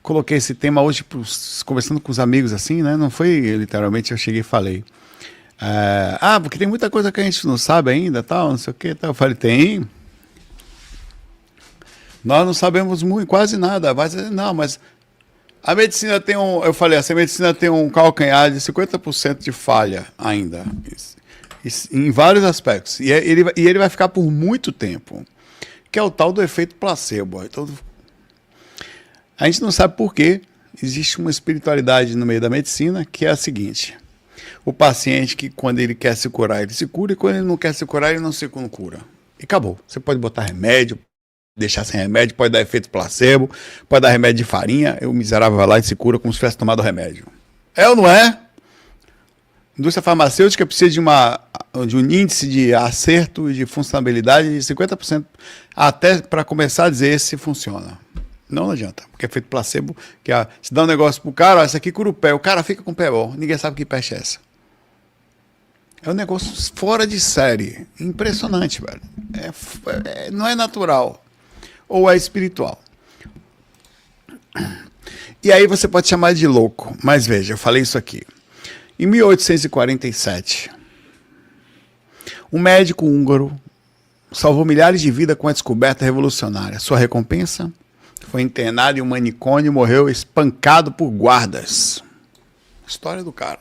coloquei esse tema hoje conversando com os amigos assim, né? Não foi literalmente eu cheguei e falei. Porque tem muita coisa que a gente não sabe ainda, tal, não sei o que, tal. Eu falei, tem. Nós não sabemos muito, quase nada, mas a medicina tem eu falei, essa medicina tem um calcanhar de 50% de falha ainda, em vários aspectos, e ele vai ficar por muito tempo, que é o tal do efeito placebo. Então, a gente não sabe por quê, existe uma espiritualidade no meio da medicina, que é a seguinte: o paciente que quando ele quer se curar, ele se cura, e quando ele não quer se curar, ele não se cura. E acabou. Você pode botar remédio, deixar sem remédio, pode dar efeito placebo, pode dar remédio de farinha, o miserável vai lá e se cura como se tivesse tomado remédio. É ou não é? A indústria farmacêutica precisa de um índice de acerto e de funcionalidade de 50%, até para começar a dizer se funciona. Não adianta, porque é efeito placebo, que se dá um negócio pro cara, isso aqui cura o pé, o cara fica com o pé bom, ninguém sabe que peste é essa. É um negócio fora de série, impressionante, velho. Não é natural. Ou é espiritual. E aí você pode chamar de louco. Mas veja, eu falei isso aqui. Em 1847, um médico húngaro salvou milhares de vidas com a descoberta revolucionária. Sua recompensa? Foi internado em um manicômio e morreu espancado por guardas. História do cara.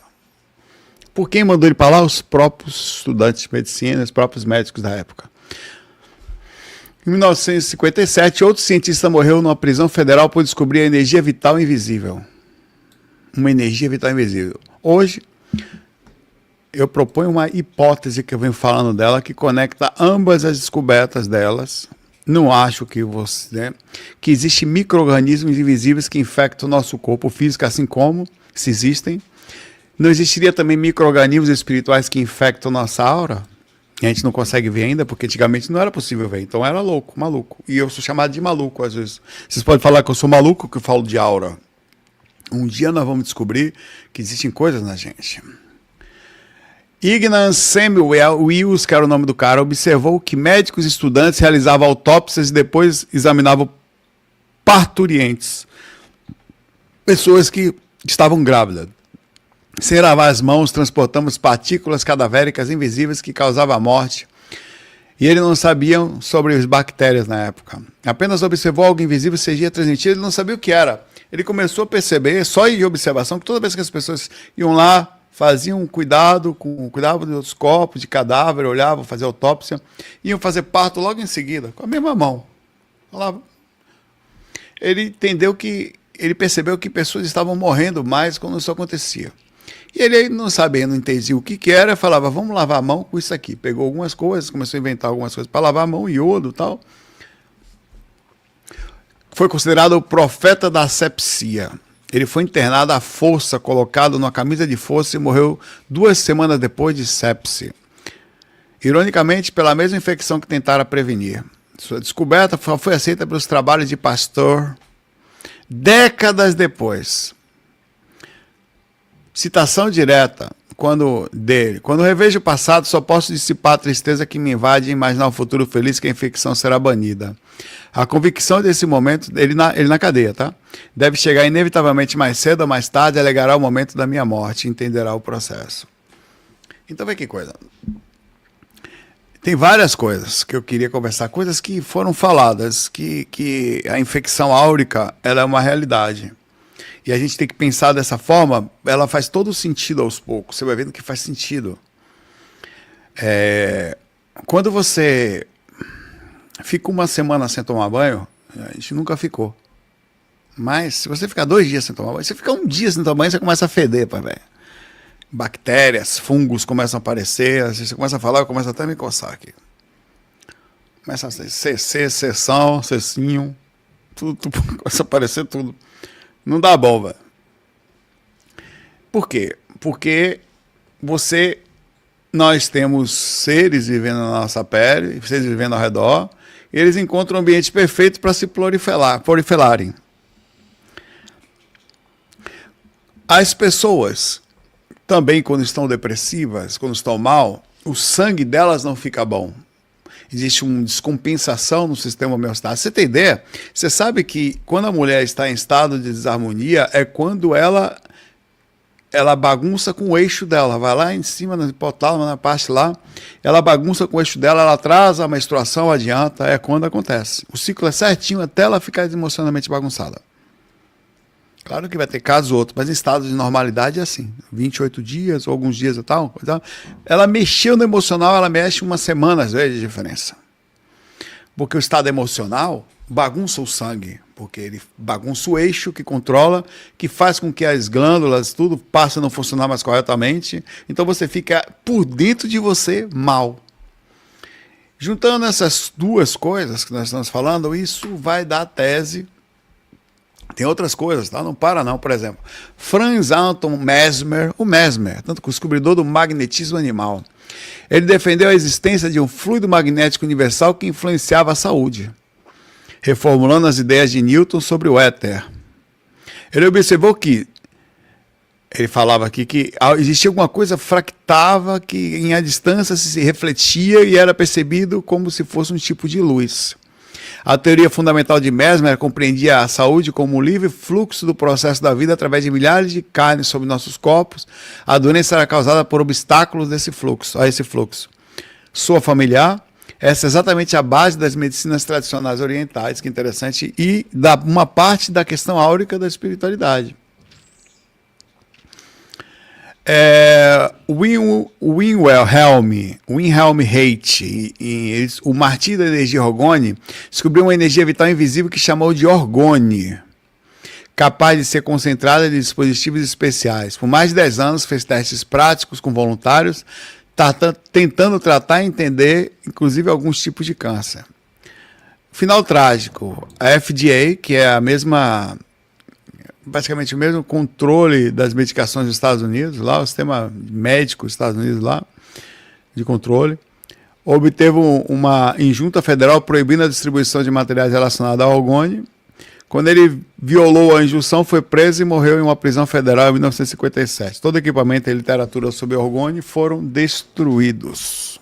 Por quem mandou ele para lá? Os próprios estudantes de medicina, os próprios médicos da época. Em 1957, outro cientista morreu numa prisão federal por descobrir a energia vital invisível. Uma energia vital invisível. Hoje, eu proponho uma hipótese que eu venho falando dela, que conecta ambas as descobertas delas. Não acho que que existem micro-organismos invisíveis que infectam o nosso corpo físico, assim como, se existem. Não existiria também micro-organismos espirituais que infectam nossa aura? A gente não consegue ver ainda, porque antigamente não era possível ver. Então era louco, maluco. E eu sou chamado de maluco às vezes. Vocês podem falar que eu sou maluco, que eu falo de aura. Um dia nós vamos descobrir que existem coisas na gente. Ignaz Samuel Wills, que era o nome do cara, observou que médicos e estudantes realizavam autópsias e depois examinavam parturientes. Pessoas que estavam grávidas. Sem lavar as mãos, transportamos partículas cadavéricas invisíveis que causavam a morte. E ele não sabia sobre as bactérias na época. Apenas observou algo invisível seria transmitido, ele não sabia o que era. Ele começou a perceber, só de observação, que toda vez que as pessoas iam lá, faziam cuidavam dos corpos, de cadáver, olhavam, faziam autópsia, iam fazer parto logo em seguida, com a mesma mão. Ele percebeu que pessoas estavam morrendo mais quando isso acontecia. E ele não sabia, não entendia o que era, falava, vamos lavar a mão com isso aqui. Pegou algumas coisas, começou a inventar algumas coisas para lavar a mão, iodo e tal. Foi considerado o profeta da asepsia. Ele foi internado à força, colocado numa camisa de força e morreu 2 semanas depois de sepse. Ironicamente, pela mesma infecção que tentara prevenir. Sua descoberta foi aceita pelos trabalhos de Pasteur décadas depois. Citação direta quando revejo o passado, só posso dissipar a tristeza que me invade e imaginar um futuro feliz que a infecção será banida. A convicção desse momento, ele na cadeia, tá? Deve chegar inevitavelmente mais cedo ou mais tarde, alegará o momento da minha morte, entenderá o processo. Então, vê que coisa. Tem várias coisas que eu queria conversar, coisas que foram faladas, que a infecção áurica ela é uma realidade. E a gente tem que pensar dessa forma, ela faz todo sentido aos poucos, você vai vendo que faz sentido. Quando você fica uma semana sem tomar banho, a gente nunca ficou. Mas se você ficar 2 dias sem tomar banho, você ficar 1 dia sem tomar banho, você começa a feder, velho. Bactérias, fungos começam a aparecer, você começa a falar, eu começo até a me coçar aqui. Começa a ser CC, sessão, cessinho, tudo começa a aparecer tudo. Não dá bom, velho. Por quê? Porque nós temos seres vivendo na nossa pele, seres vivendo ao redor, e eles encontram um ambiente perfeito para se proliferarem. As pessoas, também quando estão depressivas, quando estão mal, o sangue delas não fica bom. existe uma descompensação no sistema homeostático. Você tem ideia? Você sabe que quando a mulher está em estado de desarmonia é quando ela bagunça com o eixo dela, vai lá em cima no hipotálamo, na parte lá, ela bagunça com o eixo dela, ela atrasa a menstruação, adianta, é quando acontece. O ciclo é certinho até ela ficar emocionalmente bagunçada. Claro que vai ter casos ou outros, mas em estado de normalidade é assim, 28 dias ou alguns dias e tal. Ela mexeu no emocional, ela mexe uma semana às vezes de diferença. Porque o estado emocional bagunça o sangue, porque ele bagunça o eixo que controla, que faz com que as glândulas, tudo passe a não funcionar mais corretamente. Então você fica por dentro de você mal. Juntando essas duas coisas que nós estamos falando, isso vai dar tese. Tem outras coisas, tá? Não para não, por exemplo. Franz Anton Mesmer, o Mesmer, tanto que o descobridor do magnetismo animal, ele defendeu a existência de um fluido magnético universal que influenciava a saúde, reformulando as ideias de Newton sobre o éter. Ele observou que, ele falava aqui que existia alguma coisa fractava que em a distância se refletia e era percebido como se fosse um tipo de luz. A teoria fundamental de Mesmer compreendia a saúde como o livre fluxo do processo da vida através de milhares de carnes sobre nossos corpos. A doença era causada por obstáculos a esse fluxo. Sua familiar, essa é exatamente a base das medicinas tradicionais orientais, que é interessante, e da uma parte da questão áurica da espiritualidade. Wilhelm Reich, o martírio da energia orgone, descobriu uma energia vital invisível que chamou de orgone, capaz de ser concentrada em dispositivos especiais. Por mais de 10 anos fez testes práticos com voluntários, tentando tratar e entender, inclusive, alguns tipos de câncer. Final trágico, a FDA, que é a mesma... basicamente o mesmo controle das medicações dos Estados Unidos, lá, o sistema médico dos Estados Unidos lá, de controle, obteve uma injunta federal proibindo a distribuição de materiais relacionados ao orgone. Quando ele violou a injunção, foi preso e morreu em uma prisão federal em 1957. Todo equipamento e literatura sobre orgone foram destruídos.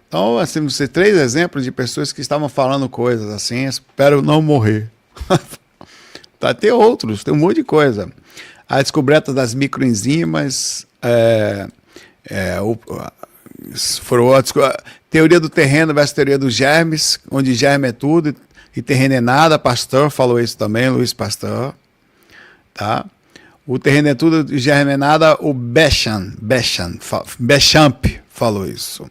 Então, assim, vamos ter 3 exemplos de pessoas que estavam falando coisas assim, espero não morrer. Tem outros, tem um monte de coisa. A descoberta das microenzimas, teoria do terreno versus teoria dos germes, onde germe é tudo e terreno é nada. Pasteur falou isso também, Louis Pasteur. Tá? O terreno é tudo e germe é nada, o Béchamp falou isso.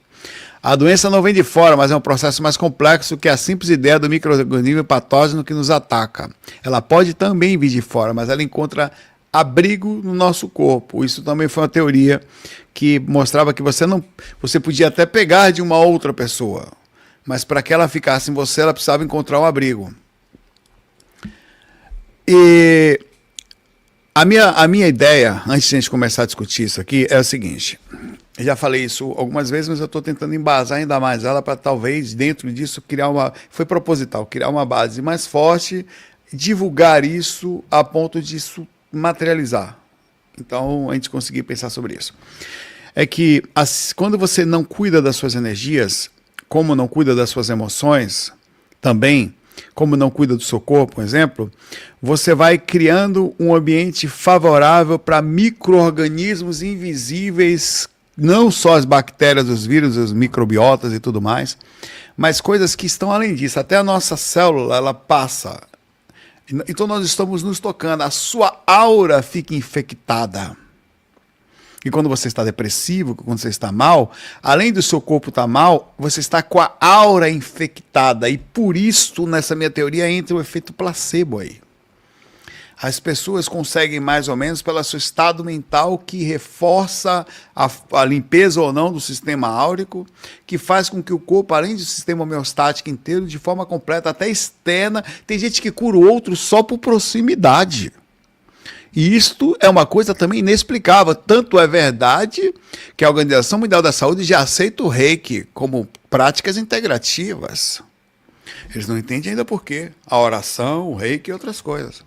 A doença não vem de fora, mas é um processo mais complexo que a simples ideia do micro-organismo patógeno que nos ataca. Ela pode também vir de fora, mas ela encontra abrigo no nosso corpo. Isso também foi uma teoria que mostrava que você podia até pegar de uma outra pessoa, mas para que ela ficasse em você, ela precisava encontrar um abrigo. E a minha ideia, antes de a gente começar a discutir isso aqui, é o seguinte... Eu já falei isso algumas vezes, mas eu estou tentando embasar ainda mais ela para talvez dentro disso criar foi proposital, criar uma base mais forte, divulgar isso a ponto de isso materializar. Então a gente conseguir pensar sobre isso. É que quando você não cuida das suas energias, como não cuida das suas emoções, também, como não cuida do seu corpo, por exemplo, você vai criando um ambiente favorável para micro-organismos invisíveis, não só as bactérias, os vírus, os microbiotas e tudo mais, mas coisas que estão além disso. Até a nossa célula, ela passa. Então nós estamos nos tocando, a sua aura fica infectada. E quando você está depressivo, quando você está mal, além do seu corpo estar mal, você está com a aura infectada. E por isso, nessa minha teoria, entra o efeito placebo aí. As pessoas conseguem mais ou menos pelo seu estado mental que reforça a limpeza ou não do sistema áurico, que faz com que o corpo, além do sistema homeostático inteiro, de forma completa, até externa, tem gente que cura o outro só por proximidade. E isto é uma coisa também inexplicável. Tanto é verdade que a Organização Mundial da Saúde já aceita o Reiki como práticas integrativas. Eles não entendem ainda por quê. A oração, o Reiki e outras coisas.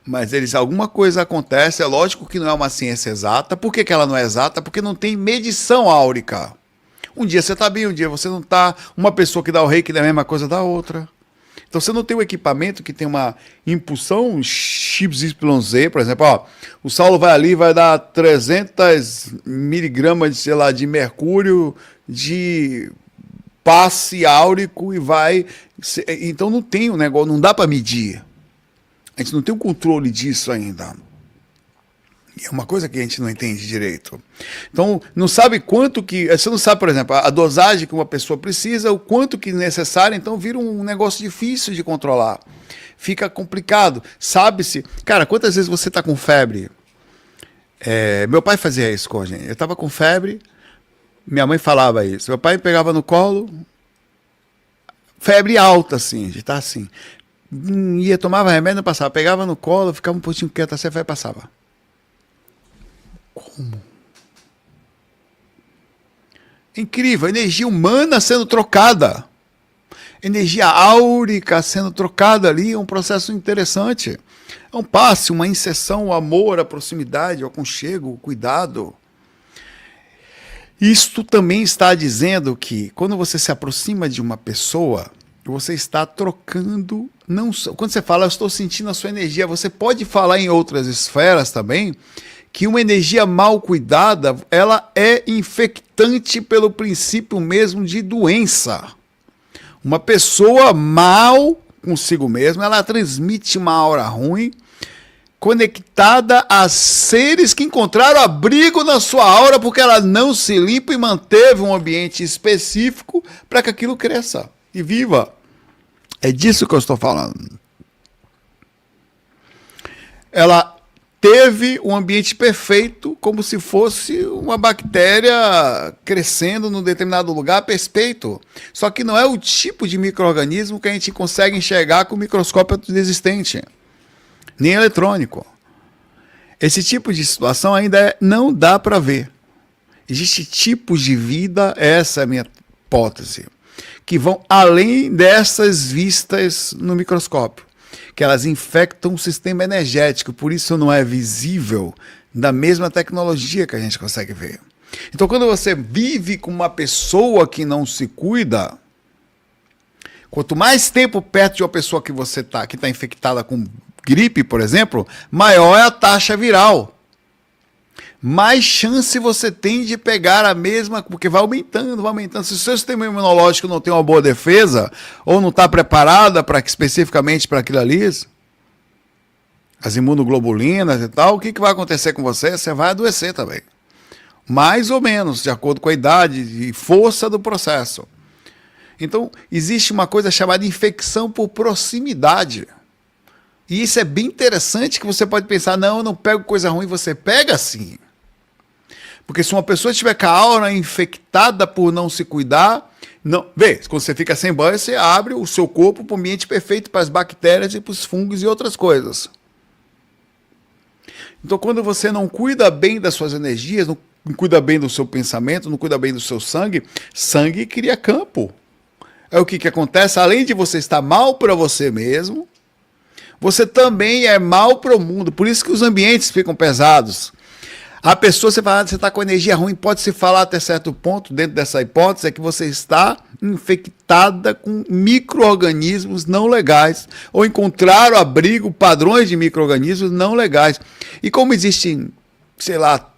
Mas alguma coisa acontece, é lógico que não é uma ciência exata. Por que ela não é exata? Porque não tem medição áurica. Um dia você está bem, um dia você não está. Uma pessoa que dá o reiki é a mesma coisa da outra. Então você não tem um equipamento que tem uma impulsão XYZ, por exemplo, ó, o Saulo vai ali, vai dar 300 miligramas, sei lá, de mercúrio, de passe áurico e vai... Então não tem um negócio, não dá para medir. A gente não tem o controle disso ainda. E é uma coisa que a gente não entende direito. Então, não sabe quanto que... Você não sabe, por exemplo, a dosagem que uma pessoa precisa, o quanto que é necessário, então vira um negócio difícil de controlar. Fica complicado. Sabe-se... Cara, quantas vezes você está com febre? Meu pai fazia isso com a gente. Eu estava com febre, minha mãe falava isso. Meu pai me pegava no colo, febre alta, assim, de estar assim. Ia, tomava remédio, não passava. Pegava no colo, ficava um pouquinho quieto, assim, a febre passava. Como? Incrível, energia humana sendo trocada. Energia áurica sendo trocada ali, é um processo interessante. É um passe, uma inserção, o amor, a proximidade, o aconchego, o cuidado. Isto também está dizendo que quando você se aproxima de uma pessoa, você está trocando, não só, quando você fala, eu estou sentindo a sua energia, você pode falar em outras esferas também, que uma energia mal cuidada, ela é infectante pelo princípio mesmo de doença. Uma pessoa mal consigo mesma, ela transmite uma aura ruim, conectada a seres que encontraram abrigo na sua aura, porque ela não se limpa e manteve um ambiente específico para que aquilo cresça e viva. É disso que eu estou falando. Ela teve um ambiente perfeito, como se fosse uma bactéria crescendo num determinado lugar perfeito. Só que não é o tipo de micro-organismo que a gente consegue enxergar com o microscópio existente, nem eletrônico. Esse tipo de situação ainda não dá para ver. Existem tipos de vida, essa é a minha hipótese, que vão além dessas vistas no microscópio, que elas infectam o sistema energético, por isso não é visível da mesma tecnologia que a gente consegue ver. Então, quando você vive com uma pessoa que não se cuida, quanto mais tempo perto de uma pessoa que você está, que está infectada com gripe, por exemplo, maior é a taxa viral. Mais chance você tem de pegar a mesma, porque vai aumentando, vai aumentando. Se o seu sistema imunológico não tem uma boa defesa, ou não está preparada especificamente para aquilo ali, as imunoglobulinas e tal, o que vai acontecer com você? Você vai adoecer também. Mais ou menos, de acordo com a idade e força do processo. Então, existe uma coisa chamada infecção por proximidade. E isso é bem interessante, que você pode pensar, não, eu não pego coisa ruim, você pega sim. Porque se uma pessoa estiver com a aura infectada por não se cuidar, não, vê, quando você fica sem banho, você abre o seu corpo para o ambiente perfeito para as bactérias e para os fungos e outras coisas. Então, quando você não cuida bem das suas energias, não cuida bem do seu pensamento, não cuida bem do seu sangue, sangue cria campo. É o que acontece, além de você estar mal para você mesmo, você também é mal para o mundo. Por isso que os ambientes ficam pesados. A pessoa, você fala, você está com energia ruim, pode-se falar até certo ponto, dentro dessa hipótese, é que você está infectada com micro-organismos não legais, ou encontraram abrigo, padrões de micro-organismos não legais. E como existem, sei lá,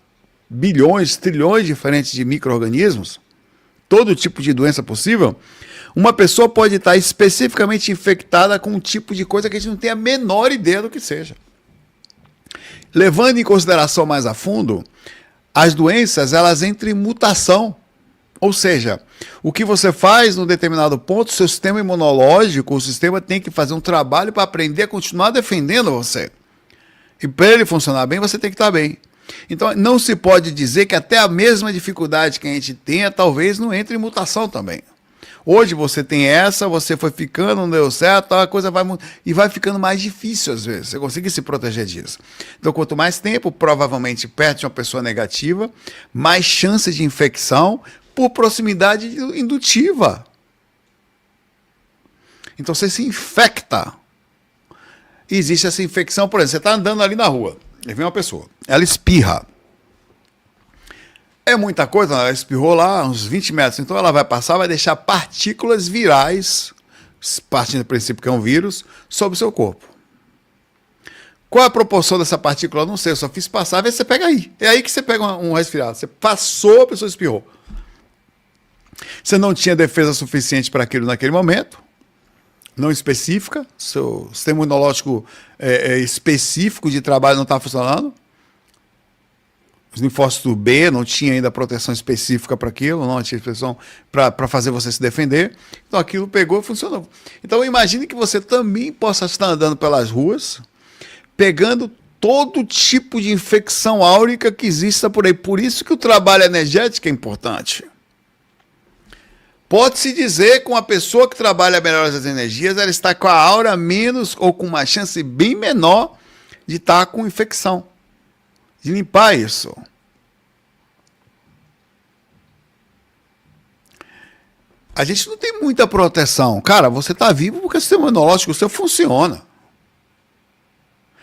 bilhões, trilhões diferentes de micro-organismos, todo tipo de doença possível, uma pessoa pode estar especificamente infectada com um tipo de coisa que a gente não tem a menor ideia do que seja. Levando em consideração mais a fundo, as doenças, elas entram em mutação. Ou seja, o que você faz num determinado ponto, o seu sistema imunológico, o sistema tem que fazer um trabalho para aprender a continuar defendendo você. E para ele funcionar bem, você tem que estar bem. Então, não se pode dizer que até a mesma dificuldade que a gente tenha, talvez não entre em mutação também. Hoje você tem essa, você foi ficando, não deu certo, a coisa vai ficando mais difícil às vezes, você conseguir se proteger disso. Então, quanto mais tempo, provavelmente, perto de uma pessoa negativa, mais chances de infecção por proximidade indutiva. Então, você se infecta. E existe essa infecção, por exemplo, você está andando ali na rua, e vem uma pessoa, ela espirra. É muita coisa, ela espirrou lá uns 20 metros, então ela vai passar, vai deixar partículas virais, partindo do princípio que é um vírus, sobre o seu corpo. Qual é a proporção dessa partícula? Eu não sei, eu só fiz passar, vê se você pega aí. É aí que você pega um resfriado. Você passou, a pessoa espirrou. Você não tinha defesa suficiente para aquilo naquele momento, não específica, seu sistema imunológico específico de trabalho não está funcionando. Os linfócitos B não tinha ainda proteção específica para aquilo, não tinha proteção para fazer você se defender. Então aquilo pegou e funcionou. Então imagine que você também possa estar andando pelas ruas, pegando todo tipo de infecção áurica que exista por aí. Por isso que o trabalho energético é importante. Pode-se dizer que uma pessoa que trabalha melhor as energias, ela está com a aura menos ou com uma chance bem menor de estar com infecção. De limpar isso. A gente não tem muita proteção. Cara, você está vivo porque o sistema imunológico seu funciona.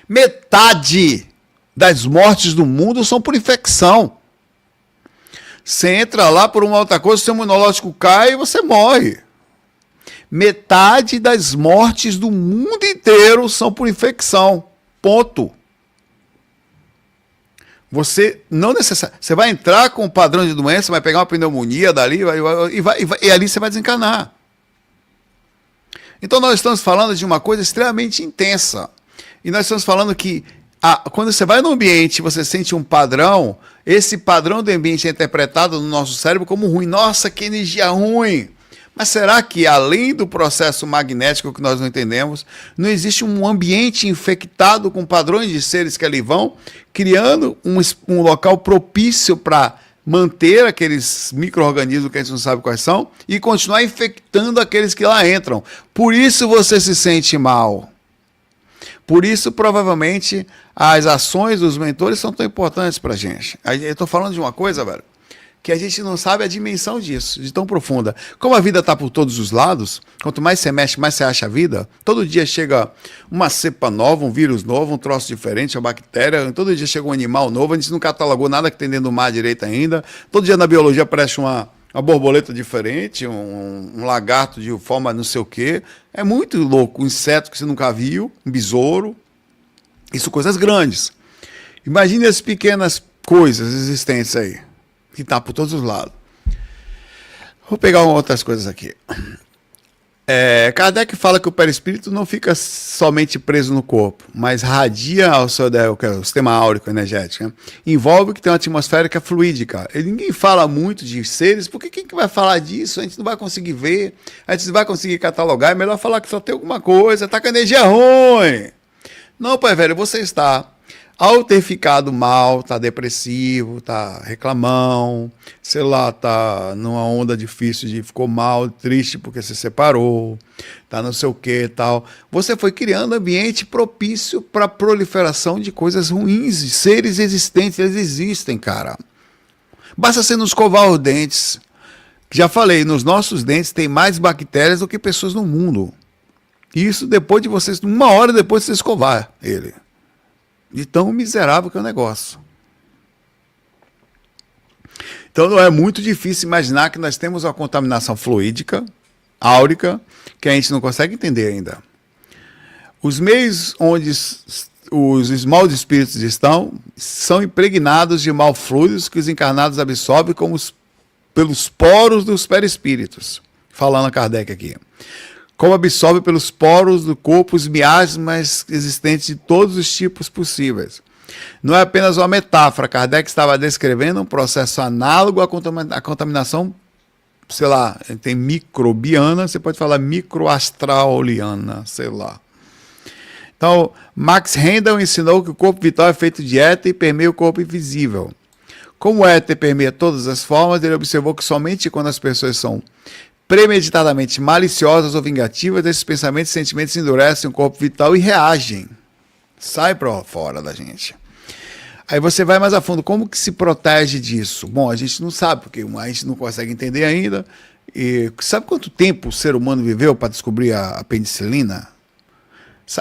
Metade das mortes do mundo são por infecção. Você entra lá por uma outra coisa, o seu imunológico cai e você morre. Metade das mortes do mundo inteiro são por infecção. Ponto. Você não necessariamente. Você vai entrar com um padrão de doença, vai pegar uma pneumonia dali e ali você vai desencanar. Então nós estamos falando de uma coisa extremamente intensa. E nós estamos falando que quando você vai no ambiente e você sente um padrão, esse padrão do ambiente é interpretado no nosso cérebro como ruim. Nossa, que energia ruim! Mas será que, além do processo magnético que nós não entendemos, não existe um ambiente infectado com padrões de seres que ali vão, criando um local propício para manter aqueles micro-organismos que a gente não sabe quais são e continuar infectando aqueles que lá entram? Por isso você se sente mal. Por isso, provavelmente, as ações dos mentores são tão importantes para a gente. Eu estou falando de uma coisa, velho, que a gente não sabe a dimensão disso, de tão profunda. Como a vida está por todos os lados, quanto mais você mexe, mais você acha a vida. Todo dia chega uma cepa nova, um vírus novo, um troço diferente, uma bactéria. Todo dia chega um animal novo, a gente não catalogou nada que tem dentro do mar direito ainda. Todo dia na biologia aparece uma borboleta diferente, um lagarto de forma não sei o quê. É muito louco, um inseto que você nunca viu, um besouro. Isso coisas grandes. Imagine as pequenas coisas existentes aí, que está por todos os lados. Vou pegar outras coisas aqui. Kardec fala que o perispírito não fica somente preso no corpo, mas radia ao seu o sistema áurico energético. Né? Envolve que tem uma atmosfera que é fluídica. Ninguém fala muito de seres, porque quem que vai falar disso? A gente não vai conseguir ver, a gente não vai conseguir catalogar. É melhor falar que só tem alguma coisa, tá com energia ruim. Não, pai velho, você está, ao ter ficado mal, tá depressivo, tá reclamão, sei lá, tá numa onda difícil ficou mal, triste porque se separou, tá não sei o que e tal. Você foi criando ambiente propício para proliferação de coisas ruins, de seres existentes, eles existem, cara. Basta você não escovar os dentes. Já falei, nos nossos dentes tem mais bactérias do que pessoas no mundo. Isso depois de vocês, uma hora depois de você escovar ele. De tão miserável que é o negócio. Então não é muito difícil imaginar que nós temos uma contaminação fluídica, áurica, que a gente não consegue entender ainda. Os meios onde os maus espíritos estão são impregnados de mal fluidos que os encarnados absorvem pelos poros dos perispíritos. Falando a Kardec aqui. Como absorve pelos poros do corpo os miasmas existentes de todos os tipos possíveis. Não é apenas uma metáfora. Kardec estava descrevendo um processo análogo à contaminação, sei lá, tem microbiana, você pode falar microastraliana, sei lá. Então, Max Rendel ensinou que o corpo vital é feito de éter e permeia o corpo invisível. Como o éter permeia todas as formas, ele observou que somente quando as pessoas são premeditadamente maliciosas ou vingativas, esses pensamentos e sentimentos endurecem o corpo vital e reagem. Sai para fora da gente. Aí você vai mais a fundo. Como que se protege disso? Bom, a gente não sabe, porque a gente não consegue entender ainda. E sabe quanto tempo o ser humano viveu para descobrir a penicilina?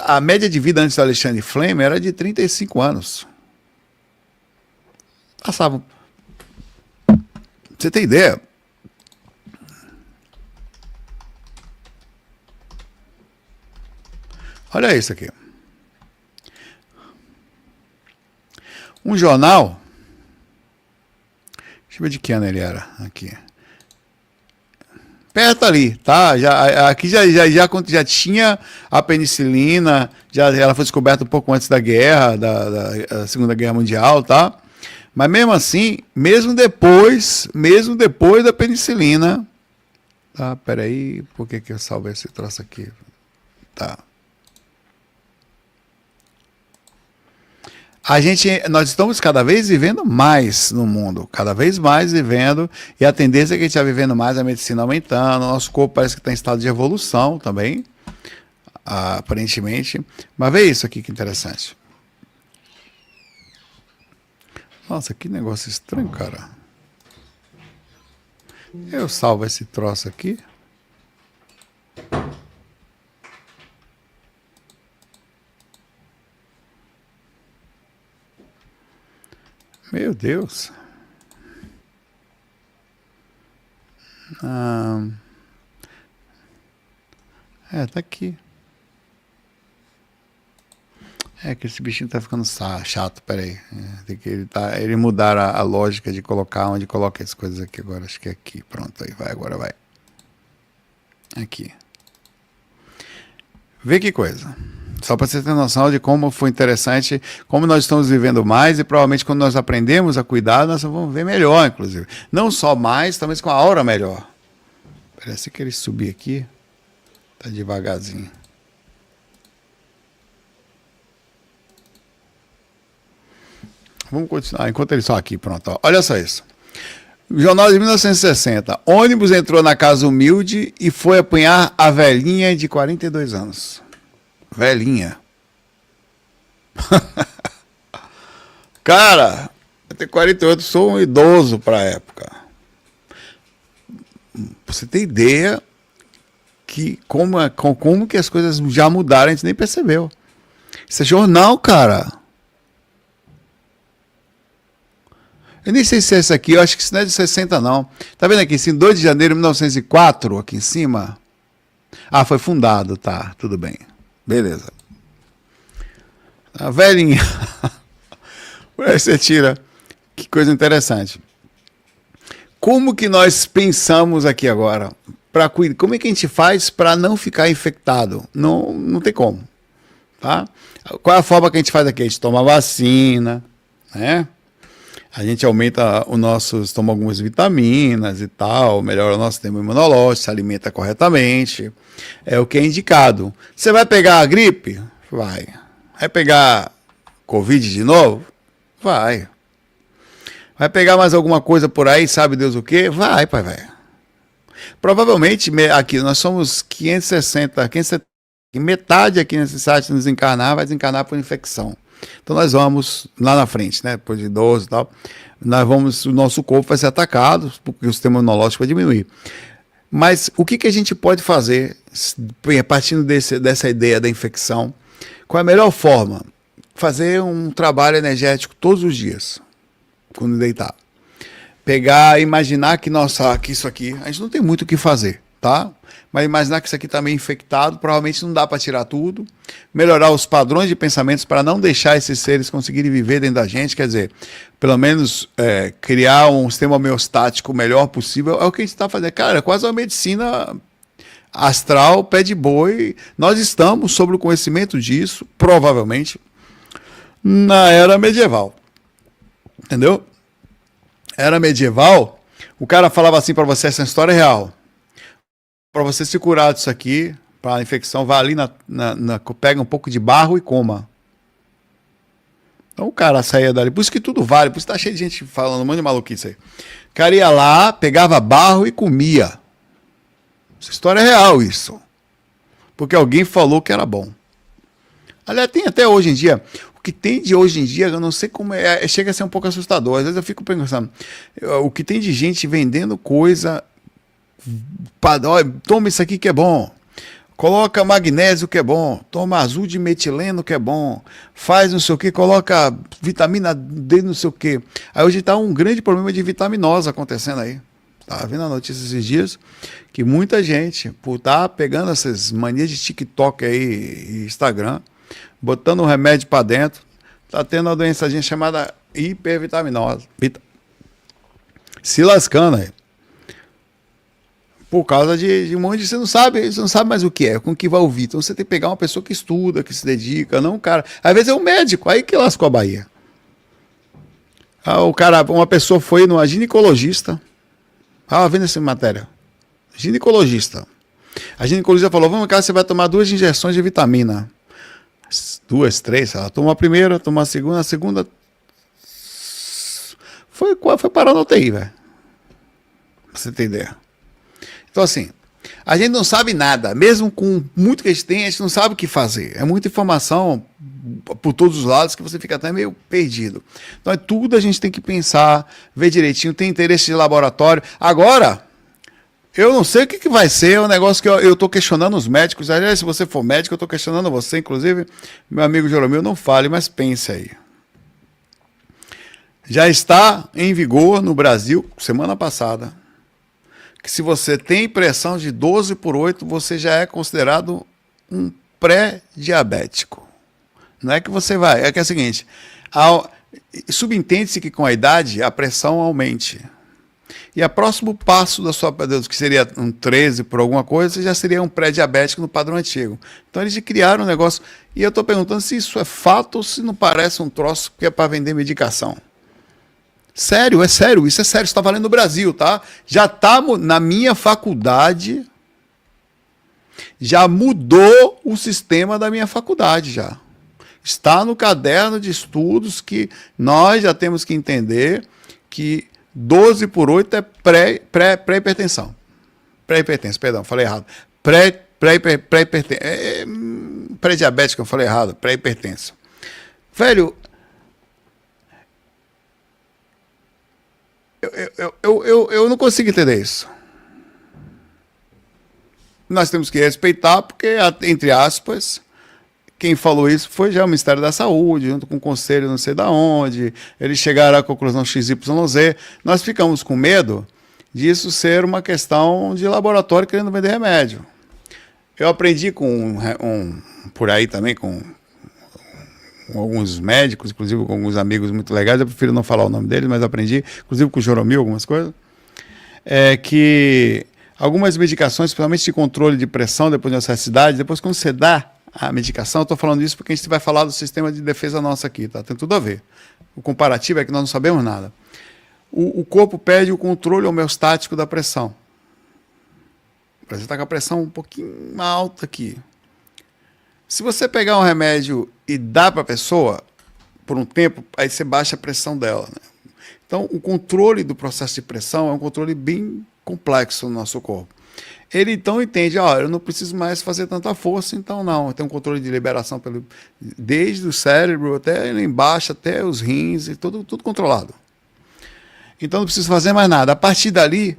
A média de vida antes do Alexandre Fleming era de 35 anos. Passavam Você tem ideia? Olha isso aqui. Um jornal. Deixa eu ver de que ano ele era. Aqui. Perto ali, tá? Aqui já tinha a penicilina, ela foi descoberta um pouco antes da guerra, da Segunda Guerra Mundial, tá? Mas mesmo assim, mesmo depois da penicilina, tá? Peraí, por que eu salvei esse troço aqui? Tá. Nós estamos cada vez vivendo mais no mundo, cada vez mais vivendo, e a tendência é que a gente está vivendo mais, a medicina aumentando, nosso corpo parece que está em estado de evolução também, aparentemente. Mas vê isso aqui que interessante. Nossa, que negócio estranho, cara. Eu salvo esse troço aqui. Meu Deus. Tá aqui. Que esse bichinho tá ficando chato, peraí. Tem que ele mudar a lógica de colocar onde coloca as coisas aqui agora. Acho que é aqui. Pronto, aí vai, agora vai. Aqui. Vê que coisa. Só para você ter noção de como foi interessante, como nós estamos vivendo mais e provavelmente quando nós aprendemos a cuidar, nós vamos ver melhor, inclusive. Não só mais, talvez com a aura melhor. Parece que ele subir aqui. Tá devagarzinho. Vamos continuar, enquanto ele só aqui, pronto. Ó. Olha só isso. Jornal de 1960. Ônibus entrou na casa humilde e foi apanhar a velhinha de 42 anos. Velhinha. Cara, eu tenho 48, sou um idoso para a época. Você tem ideia que como que as coisas já mudaram, a gente nem percebeu. Isso é jornal, cara. Eu nem sei se é esse aqui, eu acho que isso não é de 60 não. Tá vendo aqui, sim, 2 de janeiro de 1904, aqui em cima. Ah, foi fundado, tá, tudo bem. Beleza. A velhinha. Aí você tira. Que coisa interessante. Como que nós pensamos aqui agora? Como é que a gente faz para não ficar infectado? Não tem como. Tá? Qual é a forma que a gente faz aqui? A gente toma vacina, né? A gente aumenta toma algumas vitaminas e tal, melhora o nosso sistema imunológico, se alimenta corretamente. É o que é indicado. Você vai pegar a gripe? Vai. Vai pegar Covid de novo? Vai. Vai pegar mais alguma coisa por aí, sabe Deus o quê? Vai, pai, vai. Provavelmente, aqui nós somos 570, metade aqui nesse site nos encarnar, vai desencarnar por infecção. Então nós vamos lá na frente, né? Depois de idoso e tal, o nosso corpo vai ser atacado, porque o sistema imunológico vai diminuir. Mas o que a gente pode fazer, partindo dessa ideia da infecção? Qual é a melhor forma? Fazer um trabalho energético todos os dias, quando deitar. Imaginar que isso aqui, a gente não tem muito o que fazer, tá? Mas imaginar que isso aqui está meio infectado, provavelmente não dá para tirar tudo. Melhorar os padrões de pensamentos para não deixar esses seres conseguirem viver dentro da gente, quer dizer, pelo menos criar um sistema homeostático o melhor possível, é o que a gente está fazendo. Cara, é quase uma medicina astral, pé de boi. Nós estamos sobre o conhecimento disso, provavelmente, na era medieval. Entendeu? Era medieval, o cara falava assim para você, essa história é real. Para você se curar disso aqui, para a infecção, vá ali, pega um pouco de barro e coma. Então o cara saía dali, por isso que tudo vale, por isso tá cheio de gente falando um monte de maluquice aí. O cara ia lá, pegava barro e comia. Essa história é real, isso. Porque alguém falou que era bom. Aliás, tem até hoje em dia. O que tem de hoje em dia, eu não sei como chega a ser um pouco assustador. Às vezes eu fico pensando, o que tem de gente vendendo coisa... Toma isso aqui que é bom, coloca magnésio que é bom, toma azul de metileno que é bom, faz não sei o que, coloca vitamina D não sei o que. Aí hoje está um grande problema de vitaminosa acontecendo aí. Estava vendo a notícia esses dias que muita gente, por estar pegando essas manias de TikTok aí e Instagram, botando um remédio para dentro, está tendo uma doençazinha chamada hipervitaminose. Se lascando aí. Por causa de um monte de... Você não sabe mais o que é, com o que vai ouvir. Então você tem que pegar uma pessoa que estuda, que se dedica, não um cara. Às vezes é um médico, aí que lascou a Bahia. Uma pessoa foi numa ginecologista. Vendo essa matéria. Ginecologista. A ginecologista falou: vamos cá, você vai tomar 2 injeções de vitamina. 2, 3. Ela tomou a primeira, tomou a segunda. Foi parar na UTI, velho. Pra você ter ideia. Então, assim, a gente não sabe nada. Mesmo com muito que a gente não sabe o que fazer. É muita informação por todos os lados que você fica até meio perdido. Então, tudo a gente tem que pensar, ver direitinho, tem interesse de laboratório. Agora, eu não sei o que vai ser, é um negócio que eu estou questionando os médicos. Aliás, se você for médico, eu estou questionando você, inclusive, meu amigo Joromil, não fale, mas pense aí. Já está em vigor no Brasil, semana passada, que se você tem pressão de 12/8, você já é considerado um pré-diabético. Não é que você vai, é que é o seguinte, subentende-se que com a idade a pressão aumente. E o próximo passo da sua, que seria um 13 por alguma coisa, já seria um pré-diabético no padrão antigo. Então eles criaram um negócio, e eu estou perguntando se isso é fato ou se não parece um troço que é para vender medicação. Sério, é sério, isso é sério, isso está valendo no Brasil, tá? Já está na minha faculdade, já mudou o sistema da minha faculdade, já. Está no caderno de estudos que nós já temos que entender que 12/8 é pré-hipertensão. Pré-hipertensão, perdão, falei errado. Pré-diabético, eu falei errado, pré-hipertensão. Velho, eu não consigo entender isso. Nós temos que respeitar, porque, entre aspas, quem falou isso foi já o Ministério da Saúde, junto com o Conselho não sei de onde, eles chegaram à conclusão XYZ. Nós ficamos com medo disso ser uma questão de laboratório querendo vender remédio. Eu aprendi por aí também, com alguns médicos, inclusive com alguns amigos muito legais, eu prefiro não falar o nome deles, mas aprendi, inclusive com o Joromil, algumas coisas, que algumas medicações, principalmente de controle de pressão, depois de uma certa idade, depois quando você dá a medicação, eu estou falando isso porque a gente vai falar do sistema de defesa nosso aqui, tá? Tem tudo a ver. O comparativo é que nós não sabemos nada. O corpo perde o controle homeostático da pressão. Você está com a pressão um pouquinho alta aqui. Se você pegar um remédio e dar para a pessoa, por um tempo, aí você baixa a pressão dela, né? Então, o controle do processo de pressão é um controle bem complexo no nosso corpo. Ele então entende, eu não preciso mais fazer tanta força, então não. Tem um controle de liberação desde o cérebro até lá embaixo, até os rins, e tudo controlado. Então não preciso fazer mais nada. A partir dali,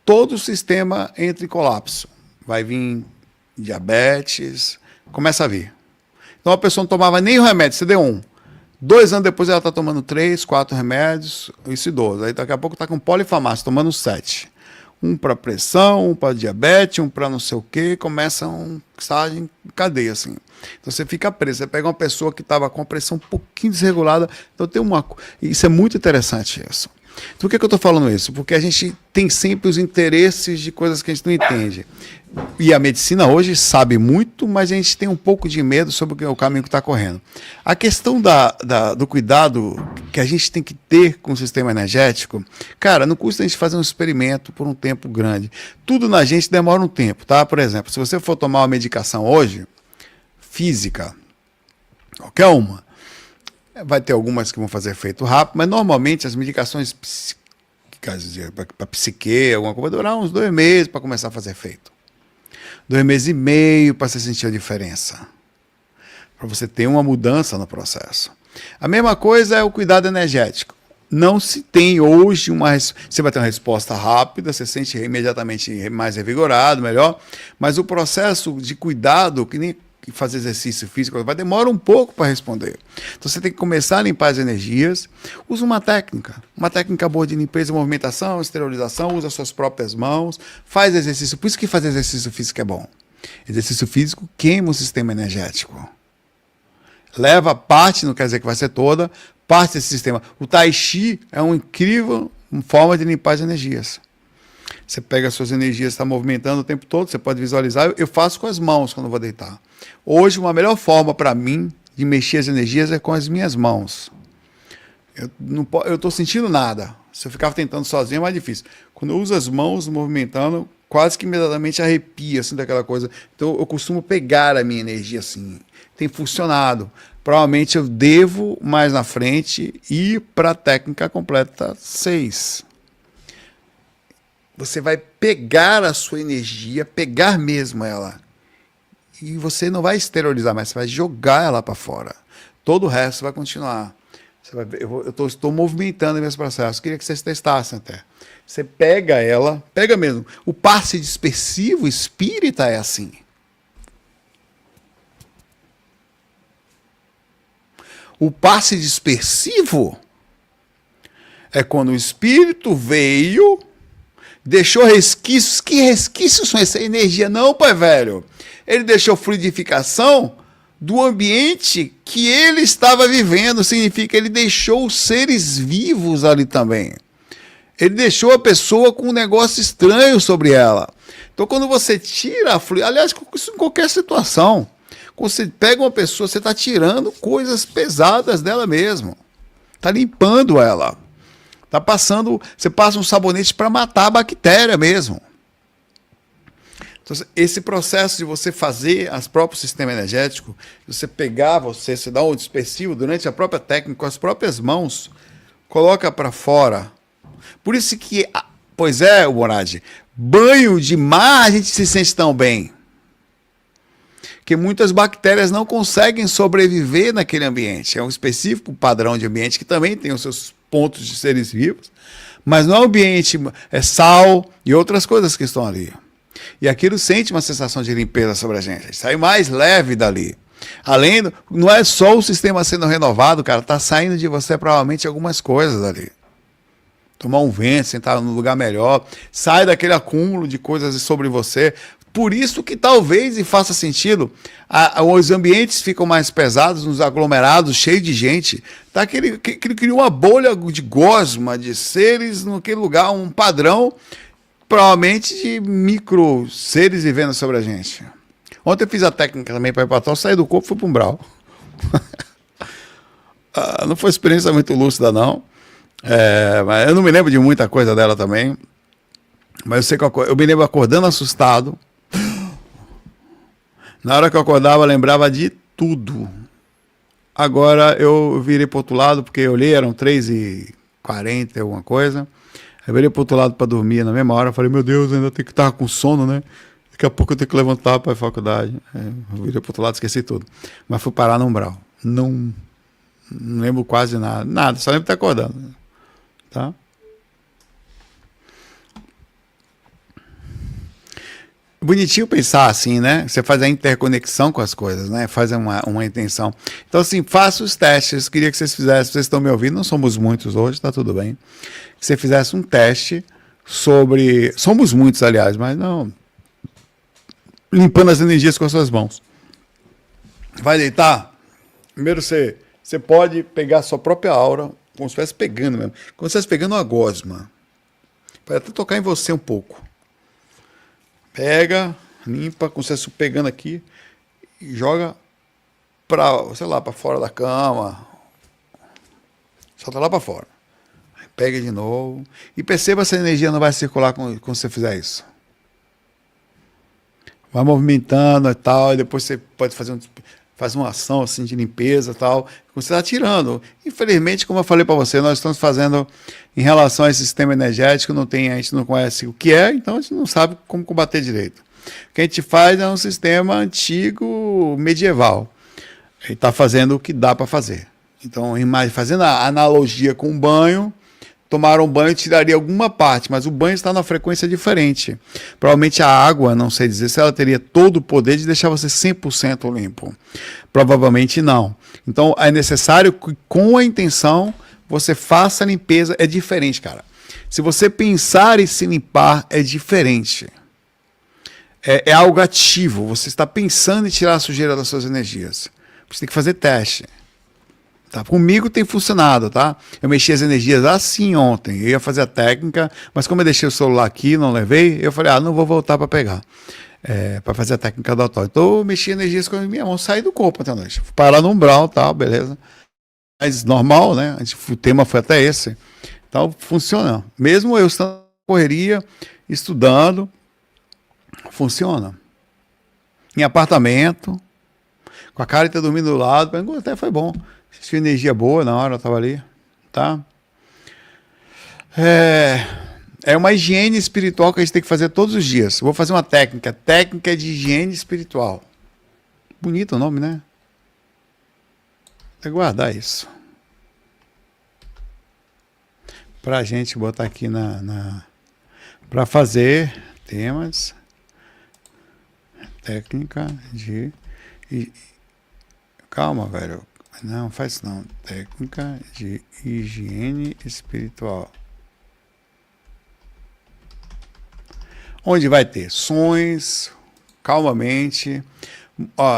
todo o sistema entra em colapso. Vai vir diabetes, começa a vir. Então a pessoa não tomava nem o remédio, CD1. 2 anos depois ela está tomando 3, 4 remédios, isso idoso. Aí daqui a pouco está com polifarmácia, tomando 7. Um para pressão, um para diabetes, um para não sei o quê, começa um estágio em cadeia, assim. Então você fica preso. Você pega uma pessoa que estava com a pressão um pouquinho desregulada, então tem uma... Isso é muito interessante, isso. Por que eu estou falando isso? Porque a gente tem sempre os interesses de coisas que a gente não entende. E a medicina hoje sabe muito, mas a gente tem um pouco de medo sobre o caminho que está correndo. A questão do cuidado que a gente tem que ter com o sistema energético, cara, não custa a gente fazer um experimento por um tempo grande. Tudo na gente demora um tempo, tá? Por exemplo, se você for tomar uma medicação hoje, física, qualquer uma, vai ter algumas que vão fazer efeito rápido, mas normalmente as medicações para psique, alguma coisa, vai durar uns 2 meses para começar a fazer efeito. 2 meses e meio para você sentir a diferença. Para você ter uma mudança no processo. A mesma coisa é o cuidado energético. Não se tem hoje você vai ter uma resposta rápida, você sente imediatamente mais revigorado, melhor, mas o processo de cuidado, que nem e fazer exercício físico, vai demorar um pouco para responder. Então você tem que começar a limpar as energias. Usa uma técnica boa de limpeza, movimentação, esterilização, usa suas próprias mãos, faz exercício. Por isso que fazer exercício físico é bom. Exercício físico queima o sistema energético. Leva parte, não quer dizer que vai ser toda, parte desse sistema. O Tai Chi é uma incrível forma de limpar as energias. Você pega as suas energias, está movimentando o tempo todo, você pode visualizar. Eu faço com as mãos quando eu vou deitar. Hoje, uma melhor forma para mim de mexer as energias é com as minhas mãos. Eu estou sentindo nada. Se eu ficava tentando sozinho é mais difícil. Quando eu uso as mãos movimentando, quase que imediatamente arrepia assim, daquela coisa. Então eu costumo pegar a minha energia assim. Tem funcionado. Provavelmente eu devo, mais na frente, ir para a técnica completa 6. Você vai pegar a sua energia, pegar mesmo ela. E você não vai exteriorizar, mas você vai jogar ela para fora. Todo o resto vai continuar. Você vai ver, eu estou movimentando esse processo. Queria que vocês testassem até. Você pega ela, pega mesmo. O passe dispersivo espírita é assim. O passe dispersivo é quando o espírito veio, deixou resquícios. Que resquícios são essa energia? Não, pai velho. Ele deixou fluidificação do ambiente que ele estava vivendo. Significa que ele deixou os seres vivos ali também. Ele deixou a pessoa com um negócio estranho sobre ela. Então, quando você tira a fluidez, aliás, isso em qualquer situação, quando você pega uma pessoa, você está tirando coisas pesadas dela mesmo. Está limpando ela. Tá passando, você passa um sabonete para matar a bactéria mesmo. Então, esse processo de você fazer o próprio sistema energético, você pegar você dá um dispersivo durante a própria técnica, com as próprias mãos, coloca para fora. Por isso que, pois é, Morad, banho de mar a gente se sente tão bem. Porque muitas bactérias não conseguem sobreviver naquele ambiente. É um específico padrão de ambiente que também tem os seus pontos de seres vivos, mas não é um ambiente, é sal e outras coisas que estão ali. E aquilo sente uma sensação de limpeza sobre a gente sai mais leve dali. Além do, não é só o sistema sendo renovado, cara, tá saindo de você provavelmente algumas coisas ali. Tomar um vento, sentar num lugar melhor, sai daquele acúmulo de coisas sobre você. Por isso que talvez, e faça sentido, os ambientes ficam mais pesados, nos aglomerados, cheios de gente. Tá? Que ele cria uma bolha de gosma, de seres naquele lugar, um padrão, provavelmente de micro seres vivendo sobre a gente. Ontem eu fiz a técnica também para ir para saí do corpo e fui para um umbral. Não foi uma experiência muito lúcida, não. Mas eu não me lembro de muita coisa dela também. Mas eu sei que eu me lembro acordando assustado. Na hora que eu acordava, eu lembrava de tudo. Agora eu virei para o outro lado, porque eu olhei, eram 3h40, alguma coisa. Eu virei para o outro lado para dormir na mesma hora. Eu falei, meu Deus, ainda tenho que estar com sono, né? Daqui a pouco eu tenho que levantar para ir à faculdade. Eu virei para o outro lado, esqueci tudo. Mas fui parar no umbral. Não lembro quase nada. Nada, só lembro de estar acordando. Tá? Bonitinho pensar assim, né? Você faz a interconexão com as coisas, né? Faz uma intenção. Então, assim, faça os testes. Queria que vocês fizessem, vocês estão me ouvindo, não somos muitos hoje, tá tudo bem. Que você fizesse um teste sobre... Somos muitos, aliás, mas não... Limpando as energias com as suas mãos. Vai deitar? Primeiro você pode pegar a sua própria aura, como se estivesse pegando mesmo. Como se estivesse pegando uma gosma. Pode até tocar em você um pouco. Pega, limpa, como se estivesse pegando aqui e joga para, sei lá, para fora da cama. Solta lá para fora. Aí pega de novo. E perceba se a energia não vai circular quando você fizer isso. Vai movimentando e tal, e depois você pode faz uma ação assim de limpeza e tal, você está tirando. Infelizmente, como eu falei para você, nós estamos fazendo em relação a esse sistema energético, a gente não conhece o que é, então a gente não sabe como combater direito. O que a gente faz é um sistema antigo, medieval. A gente está fazendo o que dá para fazer. Então, fazendo a analogia com o banho, tomaram banho tiraria alguma parte, mas o banho está numa frequência diferente. Provavelmente a água, não sei dizer se ela teria todo o poder de deixar você 100% limpo. Provavelmente não. Então é necessário que com a intenção você faça a limpeza, é diferente, cara. Se você pensar em se limpar, é diferente. É algo ativo, você está pensando em tirar a sujeira das suas energias. Você tem que fazer teste. Tá? Comigo tem funcionado, tá? Eu mexi as energias assim ontem. Eu ia fazer a técnica, mas como eu deixei o celular aqui, não levei, eu falei, não vou voltar para pegar. Para fazer a técnica do autório. Então eu mexi energias com a minha mão, saí do corpo até a noite. Fui parar no umbral, tal, beleza. Mas normal, né? O tema foi até esse. Então funciona. Mesmo eu estando na correria, estudando, funciona. Em apartamento, com a cara tá dormindo do lado, até foi bom. Tinha energia boa na hora, eu estava ali, tá? É uma higiene espiritual que a gente tem que fazer todos os dias. Vou fazer uma técnica de higiene espiritual. Bonito o nome, né? Tem que guardar isso. Pra gente botar aqui para fazer temas. Técnica de... Calma, velho. Não, faz não. Técnica de higiene espiritual. Onde vai ter sons, calmamente,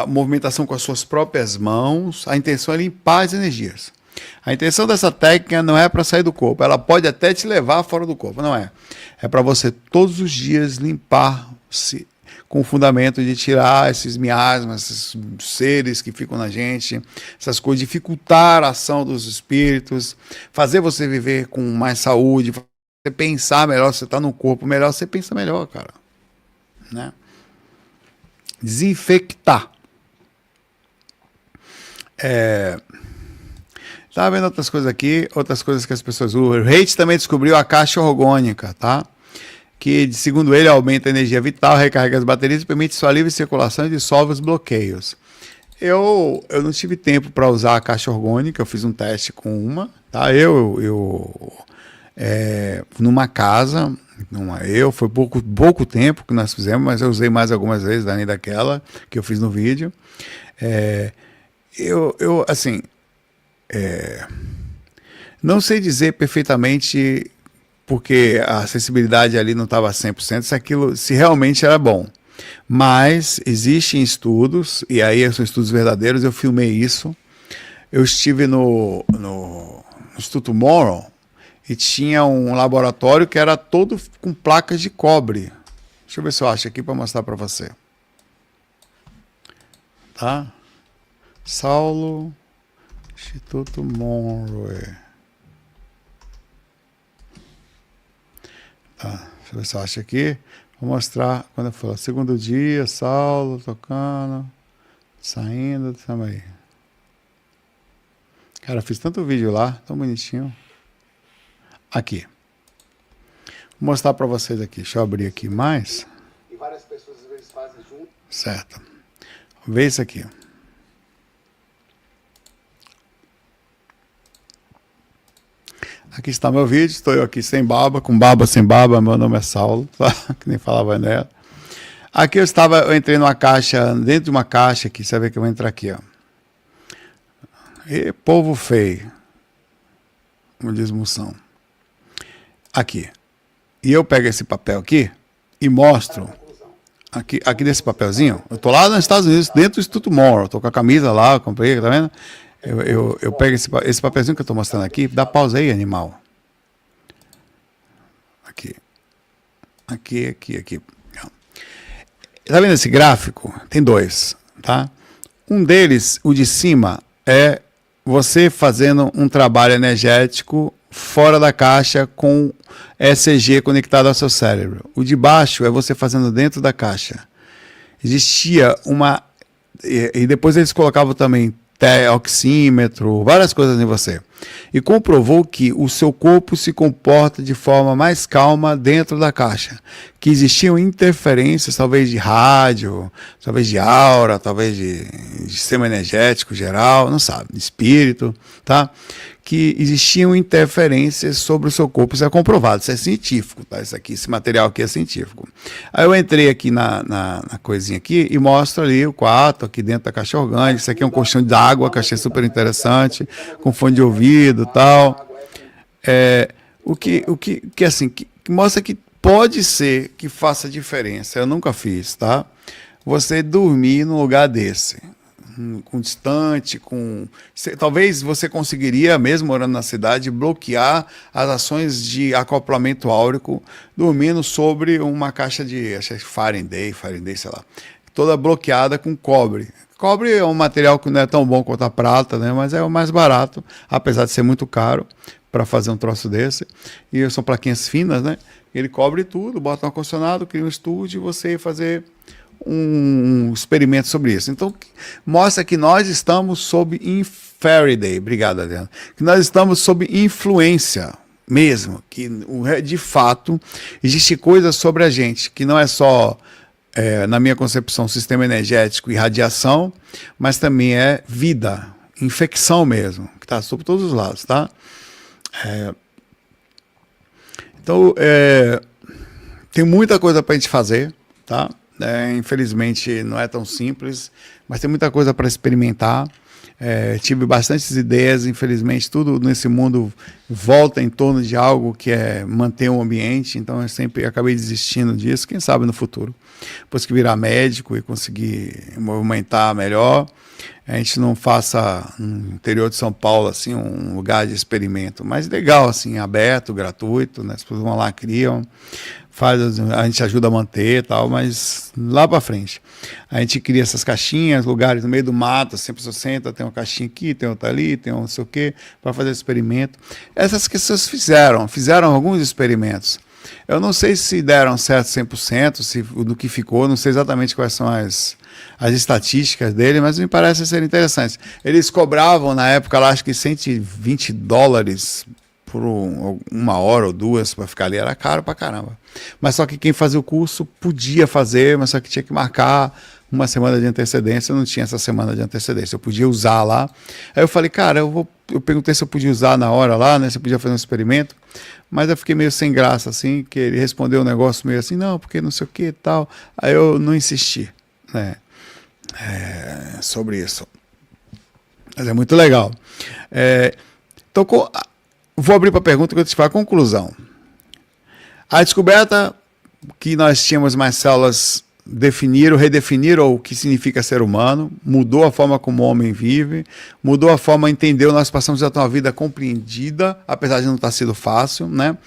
movimentação com as suas próprias mãos. A intenção é limpar as energias. A intenção dessa técnica não é para sair do corpo. Ela pode até te levar fora do corpo, não é. É para você todos os dias limpar-se com o fundamento de tirar esses miasmas, esses seres que ficam na gente, essas coisas, dificultar a ação dos espíritos, fazer você viver com mais saúde, você pensar melhor, você está no corpo melhor, você pensa melhor, cara. Né? Desinfectar. Estava vendo outras coisas aqui, outras coisas que as pessoas usam. O Reich também descobriu a caixa orgônica, tá? Que, segundo ele, aumenta a energia vital, recarrega as baterias, permite sua livre circulação e dissolve os bloqueios. Eu não tive tempo para usar a caixa orgânica, eu fiz um teste com uma, tá? Numa casa, foi pouco tempo que nós fizemos, mas eu usei mais algumas vezes, além daquela que eu fiz no vídeo. Não sei dizer perfeitamente, porque a acessibilidade ali não estava 100%, se realmente era bom. Mas existem estudos, e aí são estudos verdadeiros, eu filmei isso. Eu estive no Instituto Morrow e tinha um laboratório que era todo com placas de cobre. Deixa eu ver se eu acho aqui para mostrar para você. Tá? Saulo, Instituto Monroe. Tá, deixa eu ver se eu acho aqui. Vou mostrar quando eu for. Segundo dia, Saulo tocando, saindo, também. Cara, eu fiz tanto vídeo lá, tão bonitinho. Aqui. Vou mostrar para vocês aqui. Deixa eu abrir aqui mais. E várias pessoas às vezes fazem junto. Certo. Vamos ver isso aqui. Aqui está meu vídeo, estou eu aqui sem barba, com barba sem barba, meu nome é Saulo, tá? Que nem falava nela. Aqui eu entrei numa caixa, dentro de uma caixa aqui, você vê que eu vou entrar aqui, ó. E povo feio. Como diz Moção. Aqui. E eu pego esse papel aqui e mostro, aqui nesse papelzinho, eu tô lá nos Estados Unidos, dentro do Instituto Morrow, tô com a camisa lá, eu comprei, tá vendo? Eu pego esse papelzinho que eu estou mostrando aqui, dá pausa aí, animal. Aqui. Tá vendo esse gráfico? Tem dois, tá? Um deles, o de cima, é você fazendo um trabalho energético fora da caixa com ECG conectado ao seu cérebro. O de baixo é você fazendo dentro da caixa. Existia uma... E depois eles colocavam também oxímetro, várias coisas em você. E comprovou que o seu corpo se comporta de forma mais calma dentro da caixa. que existiam interferências, talvez de rádio, talvez de aura, talvez de sistema energético geral, não sabe, de espírito, tá? Que existiam interferências sobre o seu corpo. Isso é comprovado, isso é científico, tá? Esse material aqui é científico. Aí eu entrei aqui na coisinha aqui e mostro ali o quarto, aqui dentro da caixa orgânica. Isso aqui é um colchão de água, que eu achei super interessante, com fone de ouvido e tal. O que assim, que mostra que pode ser que faça diferença. Eu nunca fiz, tá? Você dormir num lugar desse, com distante, talvez você conseguiria, mesmo morando na cidade, bloquear as ações de acoplamento áurico dormindo sobre uma caixa de, acho que é Faraday, sei lá, toda bloqueada com cobre. Cobre é um material que não é tão bom quanto a prata, né? Mas é o mais barato, apesar de ser muito caro para fazer um troço desse. E são plaquinhas finas, né? Ele cobre tudo, bota um ar-condicionado, cria um estúdio e você fazer um experimento sobre isso. Então, mostra que nós estamos sob Faraday, obrigado, Adriana, que nós estamos sob influência mesmo, que de fato existe coisa sobre a gente, que não é só, na minha concepção, sistema energético e radiação, mas também é vida, infecção mesmo, que está sobre todos os lados, tá? Então, tem muita coisa para a gente fazer, tá? Infelizmente não é tão simples, mas tem muita coisa para experimentar. Tive bastantes ideias, infelizmente tudo nesse mundo volta em torno de algo que é manter um ambiente, então eu sempre acabei desistindo disso, quem sabe no futuro. Depois que virar médico e conseguir movimentar melhor, a gente não faça no interior de São Paulo assim, um lugar de experimento, mas legal, assim, aberto, gratuito, né? As pessoas vão lá, criam, a gente ajuda a manter e tal, mas lá para frente. A gente cria essas caixinhas, lugares no meio do mato, sempre você senta, tem uma caixinha aqui, tem outra ali, tem um não sei o quê, para fazer experimento. Essas pessoas fizeram alguns experimentos. Eu não sei se deram certo 100%, do que ficou, não sei exatamente quais são as estatísticas dele, mas me parece ser interessantes. Eles cobravam, na época, lá, acho que $120 por uma hora ou duas para ficar ali, era caro pra caramba. Mas só que quem fazia o curso podia fazer, mas só que tinha que marcar uma semana de antecedência. Eu não tinha essa semana de antecedência, eu podia usar lá. Aí eu falei, cara, eu perguntei se eu podia usar na hora lá, né, se eu podia fazer um experimento, mas eu fiquei meio sem graça, assim, que ele respondeu um negócio meio assim, não, porque não sei o que e tal. Aí eu não insisti, né, sobre isso. Mas é muito legal. Então, vou abrir para a pergunta que eu te faço a conclusão. A descoberta que nós tínhamos mais células redefiniram o que significa ser humano, mudou a forma como o homem vive, mudou a forma, entendeu, nós passamos a ter uma vida compreendida, apesar de não estar sido fácil, né?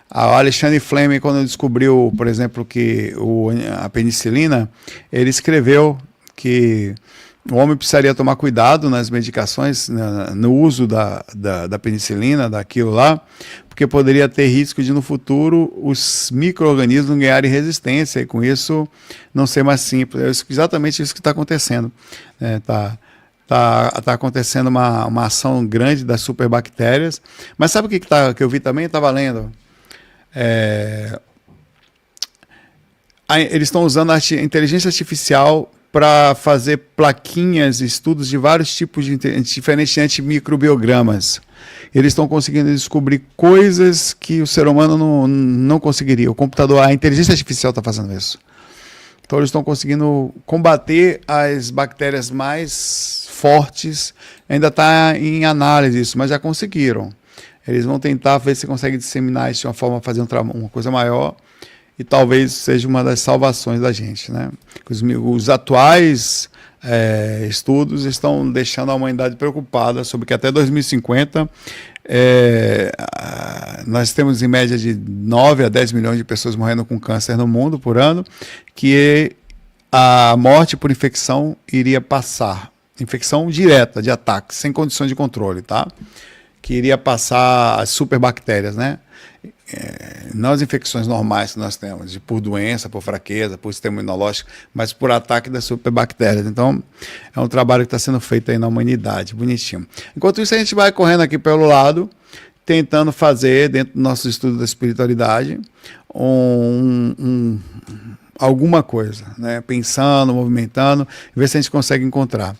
A Alexandre Fleming, quando descobriu, por exemplo, que a penicilina, ele escreveu que o homem precisaria tomar cuidado nas medicações, no uso da penicilina, daquilo lá, porque poderia ter risco de, no futuro, os micro-organismos ganharem resistência e, com isso, não ser mais simples. É exatamente isso que está acontecendo. Tá acontecendo uma ação grande das superbactérias. Mas sabe o que eu vi também? Estava lendo. Eles estão usando a inteligência artificial para fazer plaquinhas, estudos de vários tipos de diferentes antimicrobiogramas. Eles estão conseguindo descobrir coisas que o ser humano não conseguiria. O computador, a inteligência artificial está fazendo isso. Então eles estão conseguindo combater as bactérias mais fortes. Ainda está em análise isso, mas já conseguiram. Eles vão tentar ver se conseguem disseminar isso de uma forma a fazer uma coisa maior. E talvez seja uma das salvações da gente, né? Os atuais estudos estão deixando a humanidade preocupada sobre que até 2050 nós temos em média de 9 a 10 milhões de pessoas morrendo com câncer no mundo por ano, que a morte por infecção iria passar, infecção direta de ataque, sem condições de controle, tá? Que iria passar as superbactérias, né? Não as infecções normais que nós temos, por doença, por fraqueza, por sistema imunológico, mas por ataque das superbactérias. Então, é um trabalho que está sendo feito aí na humanidade, bonitinho. Enquanto isso, a gente vai correndo aqui pelo lado, tentando fazer, dentro do nosso estudo da espiritualidade, alguma coisa, né? Pensando, movimentando, ver se a gente consegue encontrar.